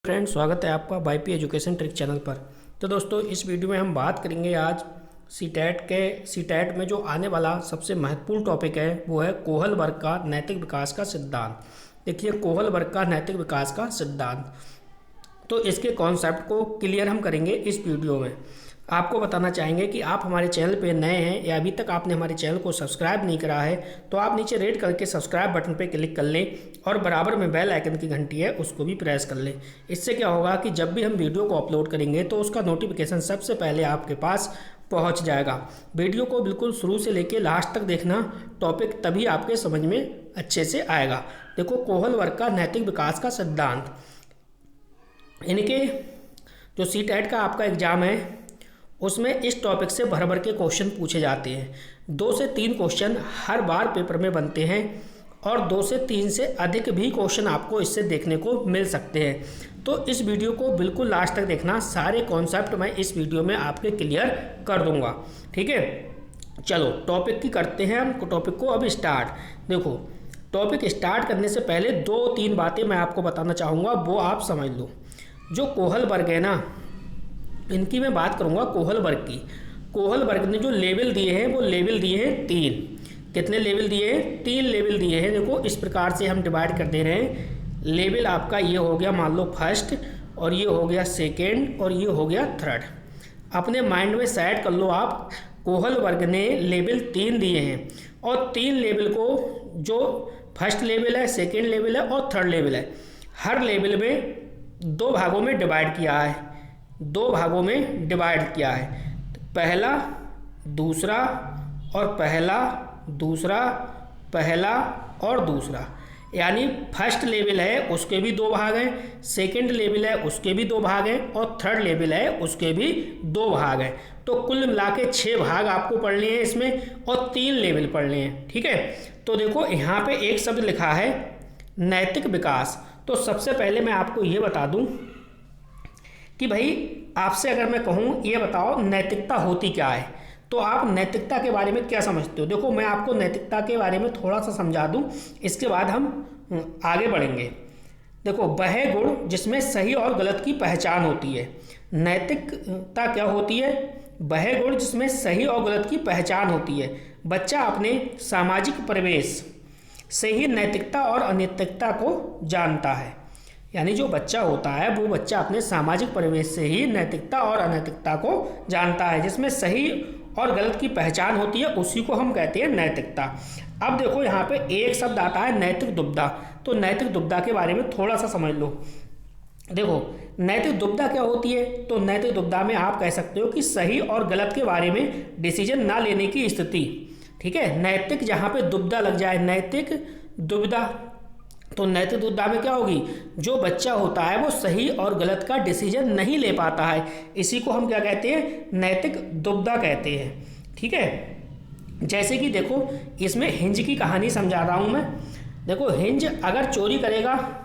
Friend, स्वागत है आपका वाईपी एजुकेशन ट्रिक चैनल पर। तो दोस्तों, इस वीडियो में हम बात करेंगे आज सीटैट में जो आने वाला सबसे महत्वपूर्ण टॉपिक है वो है कोहल वर्ग का नैतिक विकास का सिद्धांत। देखिए, कोहल वर्ग का नैतिक विकास का सिद्धांत, तो इसके कॉन्सेप्ट को क्लियर हम करेंगे इस वीडियो में। आपको बताना चाहेंगे कि आप हमारे चैनल पे नए हैं या अभी तक आपने हमारे चैनल को सब्सक्राइब नहीं करा है तो आप नीचे रेड करके सब्सक्राइब बटन पे क्लिक कर लें और बराबर में बेल आइकन की घंटी है उसको भी प्रेस कर लें। इससे क्या होगा कि जब भी हम वीडियो को अपलोड करेंगे तो उसका नोटिफिकेशन सबसे पहले आपके पास पहुंच जाएगा। वीडियो को बिल्कुल शुरू से लेकर लास्ट तक देखना, टॉपिक तभी आपके समझ में अच्छे से आएगा। देखो, कोहल वर्ग का नैतिक विकास का सिद्धांत, इनके जो सीटैट का आपका एग्जाम है उसमें इस टॉपिक से भर भर के क्वेश्चन पूछे जाते हैं। 2 से 3 क्वेश्चन हर बार पेपर में बनते हैं और 2 से 3 से अधिक भी क्वेश्चन आपको इससे देखने को मिल सकते हैं। तो इस वीडियो को बिल्कुल लास्ट तक देखना, सारे कॉन्सेप्ट मैं इस वीडियो में आपके क्लियर कर दूंगा। ठीक है, चलो टॉपिक की करते हैं हम टॉपिक को अब स्टार्ट। देखो, टॉपिक स्टार्ट करने से पहले 2-3 बातें मैं आपको बताना चाहूँगा, वो आप समझ लो। जो कोहल वर्ग है ना, इनकी मैं बात करूंगा कोहल वर्ग की। कोहल वर्ग ने जो लेवल दिए हैं वो लेवल दिए हैं 3। कितने लेवल दिए हैं? 3 लेवल दिए हैं। देखो, इस प्रकार से हम डिवाइड कर दे रहे हैं। लेवल आपका ये हो गया, मान लो फर्स्ट, और ये हो गया सेकेंड, और ये हो गया थर्ड। अपने माइंड में सेट कर लो आप, कोहल वर्ग ने लेवल 3 दिए हैं और 3 लेवल को, जो फर्स्ट लेवल है, सेकेंड लेवल है और थर्ड लेवल है, हर लेवल में 2 भागों में डिवाइड किया है। 2 भागों में डिवाइड किया है, पहला दूसरा और पहला दूसरा, पहला और दूसरा। यानी फर्स्ट लेवल है उसके भी 2 भाग हैं, सेकंड लेवल है उसके भी 2 भाग हैं और थर्ड लेवल है उसके भी 2 भाग हैं। तो कुल मिला के 6 भाग आपको पढ़ने हैं इसमें और 3 लेवल पढ़ने हैं। ठीक है, तो देखो यहाँ पे एक शब्द लिखा है नैतिक विकास। तो सबसे पहले मैं आपको ये बता दूं कि भाई, आपसे अगर मैं कहूँ ये बताओ नैतिकता होती क्या है, तो आप नैतिकता के बारे में क्या समझते हो? देखो, मैं आपको नैतिकता के बारे में थोड़ा सा समझा दूं, इसके बाद हम आगे बढ़ेंगे। देखो, वह गुण जिसमें सही और गलत की पहचान होती है। नैतिकता क्या होती है? वह गुण जिसमें सही और गलत की पहचान होती है। बच्चा अपने सामाजिक परिवेश से ही नैतिकता और अनैतिकता को जानता है। यानी जो बच्चा होता है वो बच्चा अपने सामाजिक परिवेश से ही नैतिकता और अनैतिकता को जानता है। जिसमें सही और गलत की पहचान होती है उसी को हम कहते हैं नैतिकता। अब देखो, यहाँ पे एक शब्द आता है नैतिक दुविधा। तो नैतिक दुविधा के बारे में थोड़ा सा समझ लो। देखो, नैतिक दुविधा क्या होती है? तो नैतिक दुविधा में आप कह सकते हो कि सही और गलत के बारे में डिसीजन ना लेने की स्थिति। ठीक है, नैतिक जहाँ पे दुविधा लग जाए, नैतिक दुविधा, तो नैतिक दुविधा में क्या होगी? जो बच्चा होता है वो सही और गलत का डिसीजन नहीं ले पाता है, इसी को हम क्या कहते हैं? नैतिक दुविधा कहते हैं। ठीक है, जैसे कि देखो, इसमें हिंज की कहानी समझा रहा हूँ मैं। देखो, हिंज अगर चोरी करेगा,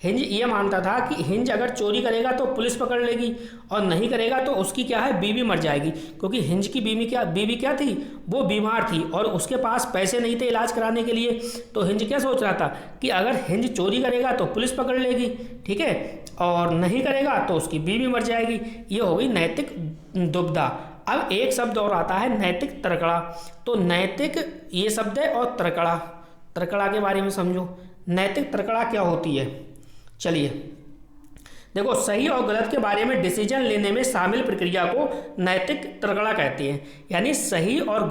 हिंज ये मानता था कि हिंज अगर चोरी करेगा तो पुलिस पकड़ लेगी और नहीं करेगा तो उसकी क्या है, बीवी मर जाएगी। क्योंकि हिंज की बीवी क्या थी? वो बीमार थी और उसके पास पैसे नहीं थे इलाज कराने के लिए। तो हिंज क्या सोच रहा था कि अगर हिंज चोरी करेगा तो पुलिस पकड़ लेगी, ठीक है, और नहीं करेगा तो उसकी बीवी मर जाएगी। ये हो गई नैतिक दुविधा। अब एक शब्द और आता है नैतिक तर्कड़ा। तो नैतिक ये शब्द है और तर्कड़ा, तर्कड़ा के बारे में समझो। नैतिक तर्कड़ा क्या होती है? चलिए देखो, सही और गलत के बारे में डिसीजन लेने में शामिल प्रक्रिया को नैतिक तर्कड़ा कहते हैं। यानी सही और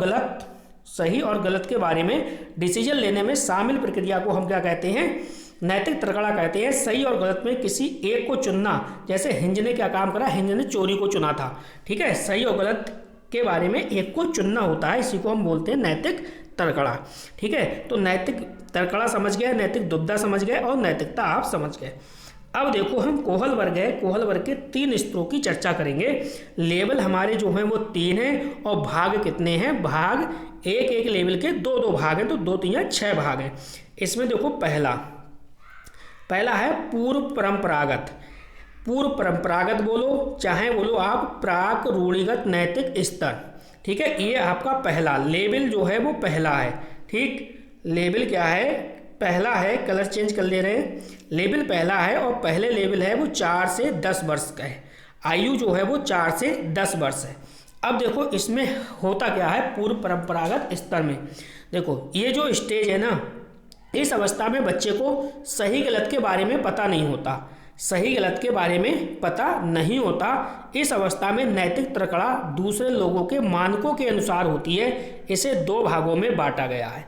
गलत के बारे में डिसीजन लेने में शामिल प्रक्रिया को हम क्या कहते हैं? नैतिक तर्कड़ा कहते हैं। सही और गलत में किसी एक को चुनना, जैसे हिंज ने क्या काम करा? हिंज ने चोरी को चुना था। ठीक है, सही और गलत के बारे में एक को चुनना होता है, इसी को हम बोलते हैं नैतिक तर्कड़ा। ठीक है, तो नैतिक तर्कड़ा समझ गए, नैतिक दुविधा समझ गए और नैतिकता आप समझ गए। अब देखो, हम कोहल वर्ग है, कोहल वर्ग के 3 स्तरों की चर्चा करेंगे। लेवल हमारे जो हैं वो 3 हैं और भाग कितने हैं? भाग एक लेवल के 2-2 भाग हैं, तो 2 3 या 6 भाग हैं। इसमें देखो, पहला है पूर्व परंपरागत बोलो, चाहे बोलो आप प्राक रूढ़िगत नैतिक स्तर। ठीक है, ये आपका पहला लेवल जो है वो पहला है। ठीक, लेवल क्या है? पहला है, कलर चेंज कर ले रहे हैं, लेवल पहला है और पहले लेवल है वो 4 से 10 वर्ष का है। आयु जो है वो 4 से 10 वर्ष है। अब देखो इसमें होता क्या है, पूर्व परंपरागत स्तर में देखो ये जो स्टेज है ना, इस अवस्था में बच्चे को सही गलत के बारे में पता नहीं होता, सही गलत के बारे में पता नहीं होता। इस अवस्था में नैतिक तर्कड़ा दूसरे लोगों के मानकों के अनुसार होती है। इसे 2 भागों में बांटा गया है।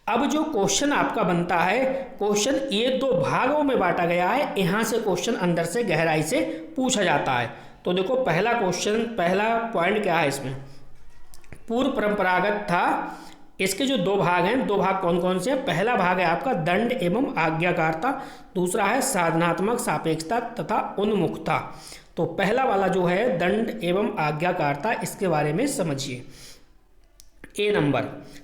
अब जो क्वेश्चन आपका बनता है, क्वेश्चन ये 2 भागों में बांटा गया है। यहाँ से क्वेश्चन अंदर से गहराई से पूछा जाता है। तो देखो पहला क्वेश्चन, पहला पॉइंट क्या है इसमें, पूर्व परंपरागत था। इसके जो 2 भाग हैं, 2 भाग कौन कौन से हैं? पहला भाग है आपका दंड एवं आज्ञाकारिता, दूसरा है साधनात्मक सापेक्षता तथा उन्मुखता। तो पहला वाला जो है दंड एवं आज्ञाकारिता, इसके बारे में समझिए। ए नंबर,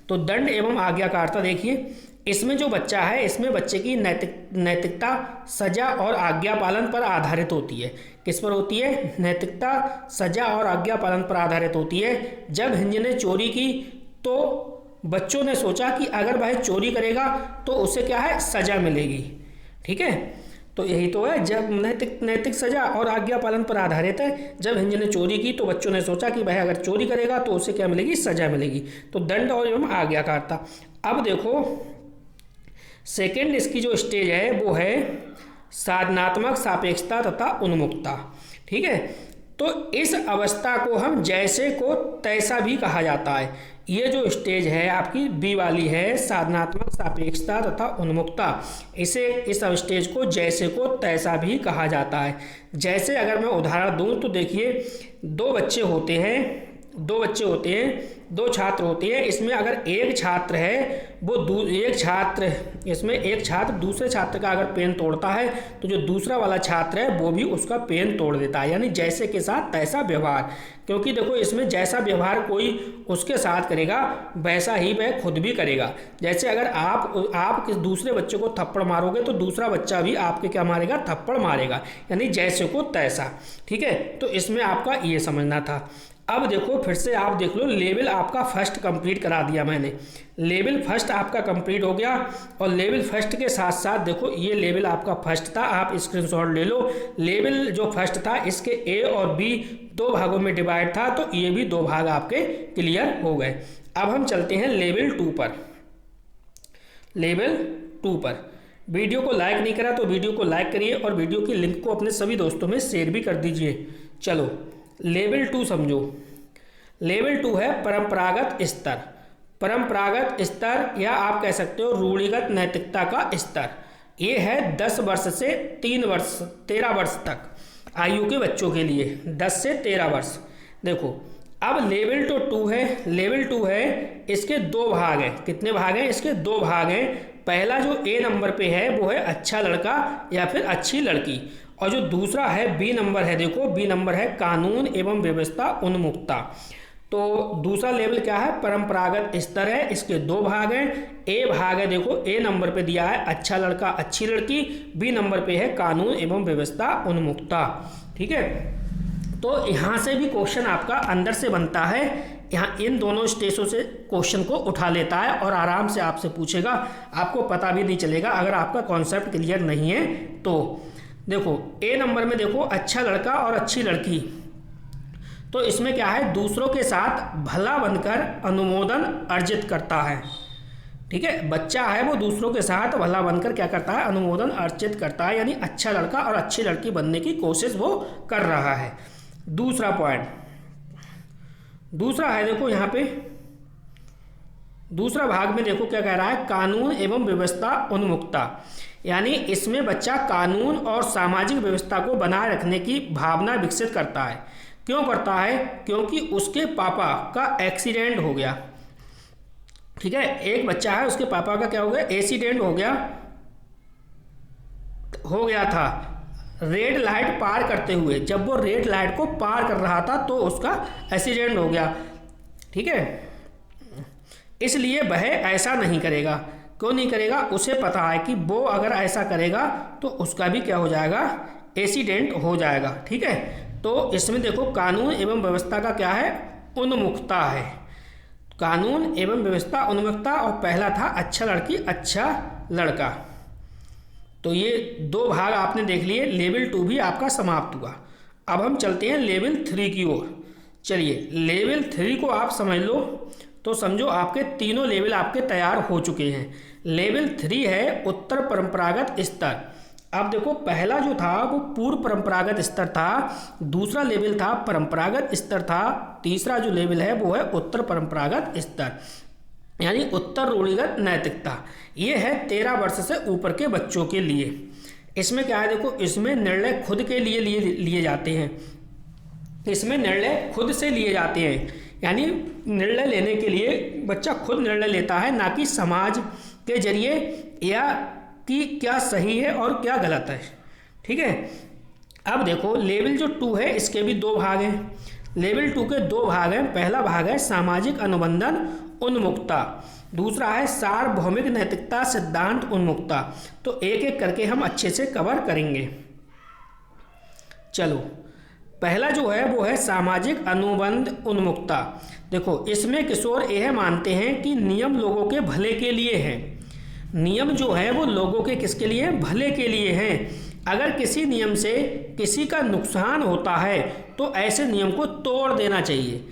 तो दंड एवं आज्ञाकारिता देखिए, इसमें जो बच्चा है, इसमें बच्चे की नैतिकता सजा और आज्ञा पालन पर आधारित होती है। किस पर होती है? नैतिकता सजा और आज्ञा पालन पर आधारित होती है। जब हिंज ने चोरी की तो बच्चों ने सोचा कि अगर भाई चोरी करेगा तो उसे क्या है, सजा मिलेगी। ठीक है, तो यही तो है, जब नैतिक सजा और आज्ञा पालन पर आधारित है। जब हिंज ने चोरी की तो बच्चों ने सोचा कि भाई अगर चोरी करेगा तो उसे क्या मिलेगी, सजा मिलेगी। तो दंड और एवं आज्ञाकारिता। अब देखो सेकेंड इसकी जो स्टेज है वो है साधनात्मक सापेक्षता तथा उन्मुखता। ठीक है, तो इस अवस्था को हम जैसे को तैसा भी कहा जाता है। ये जो स्टेज है आपकी बी वाली है, साधनात्मक सापेक्षता तथा उन्मुखता, इसे इस स्टेज को जैसे को तैसा भी कहा जाता है। जैसे अगर मैं उदाहरण दूं तो देखिए 2 बच्चे होते हैं, 2 छात्र होते हैं। इसमें अगर एक छात्र है वो इसमें एक छात्र दूसरे छात्र का अगर पेन तोड़ता है तो जो दूसरा वाला छात्र है वो भी उसका पेन तोड़ देता है, यानी जैसे के साथ तैसा व्यवहार। क्योंकि देखो इसमें जैसा व्यवहार कोई उसके साथ करेगा वैसा ही वह खुद भी करेगा। जैसे अगर आप किस दूसरे बच्चे को थप्पड़ मारोगे तो दूसरा बच्चा भी आपके क्या मारेगा, थप्पड़ मारेगा, यानी जैसे को तैसा। ठीक है, तो इसमें आपका ये समझना था। अब देखो फिर से आप देख लो, लेवल आपका फर्स्ट कंप्लीट करा दिया मैंने, लेवल फर्स्ट आपका कंप्लीट हो गया। और लेवल फर्स्ट के साथ साथ देखो ये लेवल आपका फर्स्ट था, आप स्क्रीनशॉट ले लो। लेवल जो फर्स्ट था इसके ए और बी 2 भागों में डिवाइड था, तो ये भी 2 भाग आपके क्लियर हो गए। अब हम चलते हैं लेवल 2 पर। लेवल 2 पर वीडियो को लाइक नहीं करा तो वीडियो को लाइक करिए और वीडियो की लिंक को अपने सभी दोस्तों में शेयर भी कर दीजिए। चलो लेवल 2 समझो। लेवल 2 है परंपरागत स्तर। परंपरागत स्तर या आप कह सकते हो रूढ़िगत नैतिकता का स्तर। ये है 10 वर्ष से 13 वर्ष तक आयु के बच्चों के लिए, 10 से 13 वर्ष। देखो अब लेवल 2 है, लेवल 2 है, इसके 2 भाग हैं। कितने भाग हैं? इसके 2 भाग हैं। पहला जो ए नंबर पे है वो है अच्छा लड़का या फिर अच्छी लड़की, और जो दूसरा है बी नंबर है, देखो बी नंबर है कानून एवं व्यवस्था उन्मुखता। तो दूसरा लेवल क्या है? परंपरागत स्तर है। इसके 2 भाग हैं। ए भाग है, देखो ए नंबर पे दिया है अच्छा लड़का अच्छी लड़की, बी नंबर पे है कानून एवं व्यवस्था उन्मुखता। ठीक है, तो यहाँ से भी क्वेश्चन आपका अंदर से बनता है। यहाँ इन दोनों स्टेजों से क्वेश्चन को उठा लेता है और आराम से आपसे पूछेगा, आपको पता भी नहीं चलेगा अगर आपका कॉन्सेप्ट क्लियर नहीं है तो। देखो ए नंबर में देखो अच्छा लड़का और अच्छी लड़की, तो इसमें क्या है, दूसरों के साथ भला बनकर अनुमोदन अर्जित करता है। ठीक है, बच्चा है वो दूसरों के साथ भला बनकर क्या करता है, अनुमोदन अर्जित करता है, यानी अच्छा लड़का और अच्छी लड़की बनने की कोशिश वो कर रहा है। दूसरा पॉइंट, दूसरा है देखो यहाँ पे दूसरा भाग में देखो क्या कह रहा है, कानून एवं व्यवस्था उन्मुखता, यानी इसमें बच्चा कानून और सामाजिक व्यवस्था को बनाए रखने की भावना विकसित करता है। क्यों करता है? क्योंकि उसके पापा का एक्सीडेंट हो गया। ठीक है, एक बच्चा है उसके पापा का क्या हो गया, एक्सीडेंट हो गया था रेड लाइट पार करते हुए। जब वो रेड लाइट को पार कर रहा था तो उसका एक्सीडेंट हो गया। ठीक है, इसलिए वह ऐसा नहीं करेगा। क्यों नहीं करेगा? उसे पता है कि वो अगर ऐसा करेगा तो उसका भी क्या हो जाएगा, एक्सीडेंट हो जाएगा। ठीक है, तो इसमें देखो कानून एवं व्यवस्था का क्या है, उन्मुखता है। कानून एवं व्यवस्था उन्मुक्ता, और पहला था अच्छा लड़की अच्छा लड़का। तो ये 2 भाग आपने देख लिए। लेवल 2 भी आपका समाप्त हुआ। अब हम चलते हैं लेवल 3 की ओर। चलिए लेवल 3 को आप समझ लो तो समझो आपके तीनों लेवल आपके तैयार हो चुके हैं। लेवल 3 है उत्तर परंपरागत स्तर। अब देखो पहला जो था वो पूर्व परंपरागत स्तर था, दूसरा लेवल था परंपरागत स्तर था, तीसरा जो लेवल है वो है उत्तर परंपरागत स्तर, यानी उत्तर रूढ़िगत नैतिकता। ये है 13 वर्ष से ऊपर के बच्चों के लिए। इसमें क्या है, देखो इसमें निर्णय खुद के लिए लिए जाते हैं। इसमें निर्णय खुद से लिए जाते हैं, यानी निर्णय लेने के लिए बच्चा खुद निर्णय लेता है, ना कि समाज के जरिए या कि क्या सही है और क्या गलत है। ठीक है। अब देखो लेवल जो 2 है इसके भी 2 भाग हैं। लेवल 2 के 2 भाग हैं। पहला भाग है सामाजिक अनुबंधन उन्मुक्ता, दूसरा है सार्वभौमिक नैतिकता सिद्धांत उन्मुक्ता। तो एक एक करके हम अच्छे से कवर करेंगे। चलो पहला जो है वो है सामाजिक अनुबंध उन्मुक्ता। देखो इसमें किशोर यह मानते हैं कि नियम लोगों के भले के लिए है। नियम जो है वो लोगों के किसके लिए, भले के लिए हैं। अगर किसी नियम से किसी का नुकसान होता है तो ऐसे नियम को तोड़ देना चाहिए।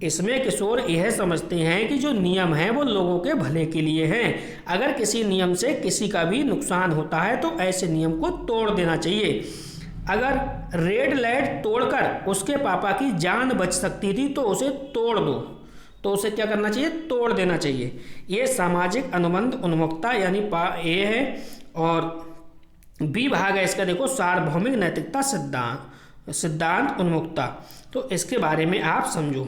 इसमें किशोर यह समझते हैं कि जो नियम है वो लोगों के भले के लिए हैं। अगर किसी नियम से किसी का भी नुकसान होता है तो ऐसे नियम को तोड़ देना चाहिए। अगर रेड लाइट तोड़कर उसके पापा की जान बच सकती थी तो उसे तोड़ दो, तो उसे क्या करना चाहिए, तोड़ देना चाहिए। ये सामाजिक अनुबंध उन्मुक्ता यानी ए है। और बी भाग है इसका, देखो सार्वभौमिक नैतिकता सिद्धांत उन्मुक्ता। तो इसके बारे में आप समझो,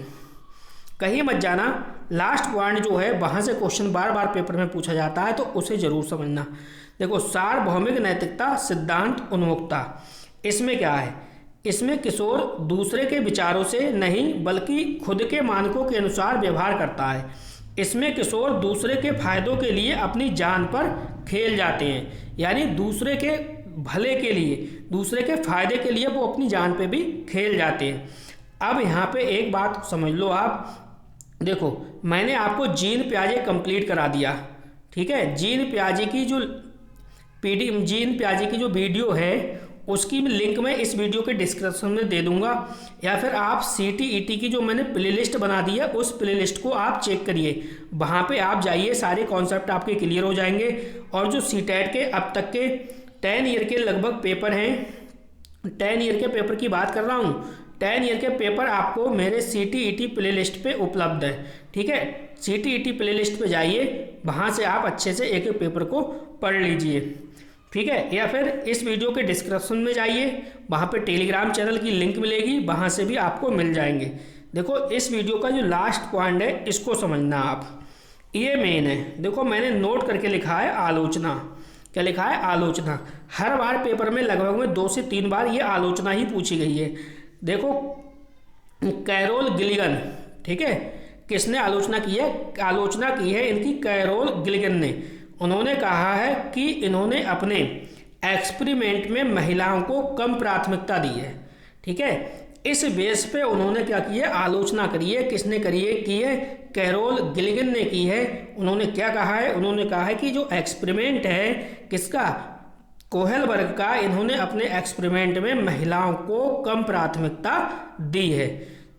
कहीं मत जाना। लास्ट पॉइंट जो है वहाँ से क्वेश्चन बार बार पेपर में पूछा जाता है, तो उसे जरूर समझना। देखो सार्वभौमिक नैतिकता सिद्धांत उन्मुक्ता, इसमें क्या है, इसमें किशोर दूसरे के विचारों से नहीं बल्कि खुद के मानकों के अनुसार व्यवहार करता है। इसमें किशोर दूसरे के फायदों के लिए अपनी जान पर खेल जाते हैं, यानी दूसरे के भले के लिए, दूसरे के फायदे के लिए वो अपनी जान पे भी खेल जाते हैं। अब यहाँ पे एक बात समझ लो आप। देखो मैंने आपको जीन पियाजे कंप्लीट करा दिया, ठीक है। जीन पियाजे की जो वीडियो है उसकी लिंक मैं इस वीडियो के डिस्क्रिप्शन में दे दूंगा, या फिर आप CTET की जो मैंने प्लेलिस्ट बना दी है उस प्लेलिस्ट को आप चेक करिए। वहाँ पे आप जाइए, सारे कॉन्सेप्ट आपके क्लियर हो जाएंगे। और जो CTET के अब तक के 10 ईयर के लगभग पेपर हैं, 10 ईयर के पेपर की बात कर रहा हूँ, 10 ईयर के पेपर आपको मेरे CTET प्लेलिस्ट पे उपलब्ध है, ठीक है। CTET प्लेलिस्ट पे जाइए, वहाँ से आप अच्छे से एक एक पेपर को पढ़ लीजिए, ठीक है। या फिर इस वीडियो के डिस्क्रिप्शन में जाइए, वहाँ पे टेलीग्राम चैनल की लिंक मिलेगी, वहाँ से भी आपको मिल जाएंगे। देखो इस वीडियो का जो लास्ट पॉइंट है इसको समझना आप, ये मेन है। देखो मैंने नोट करके लिखा है आलोचना। क्या लिखा है, आलोचना। हर बार पेपर में लगभग में 2 से 3 बार ये आलोचना ही पूछी गई है। देखो कैरोल गिलिगन, ठीक है, किसने आलोचना की है, आलोचना की है इनकी कैरोल गिलिगन ने। उन्होंने कहा है कि इन्होंने अपने एक्सपेरिमेंट में महिलाओं को कम प्राथमिकता दी है, ठीक है। इस बेस पे उन्होंने क्या की है, आलोचना करी है। किसने करी है, की है कैरोल गिलिगन ने की है। उन्होंने क्या कहा है, उन्होंने कहा है कि जो एक्सपेरिमेंट है किसका, कोहेलबर्ग का, इन्होंने अपने एक्सपेरिमेंट में महिलाओं को कम प्राथमिकता दी है।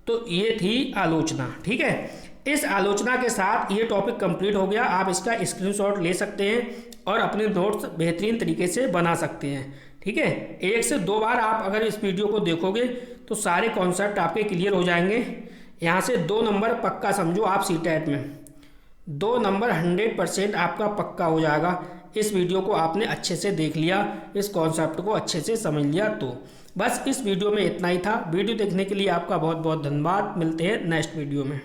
तो ये थी आलोचना, ठीक है। इस आलोचना के साथ ये टॉपिक कंप्लीट हो गया। आप इसका स्क्रीनशॉट ले सकते हैं और अपने नोट्स बेहतरीन तरीके से बना सकते हैं, ठीक है। 1 से 2 बार आप अगर इस वीडियो को देखोगे तो सारे कॉन्सेप्ट आपके क्लियर हो जाएंगे। यहाँ से 2 नंबर पक्का समझो आप CTET में, 2 नंबर 100% आपका पक्का हो जाएगा। इस वीडियो को आपने अच्छे से देख लिया, इस कॉन्सेप्ट को अच्छे से समझ लिया। तो बस इस वीडियो में इतना ही था। वीडियो देखने के लिए आपका बहुत बहुत धन्यवाद। मिलते हैं नेक्स्ट वीडियो में।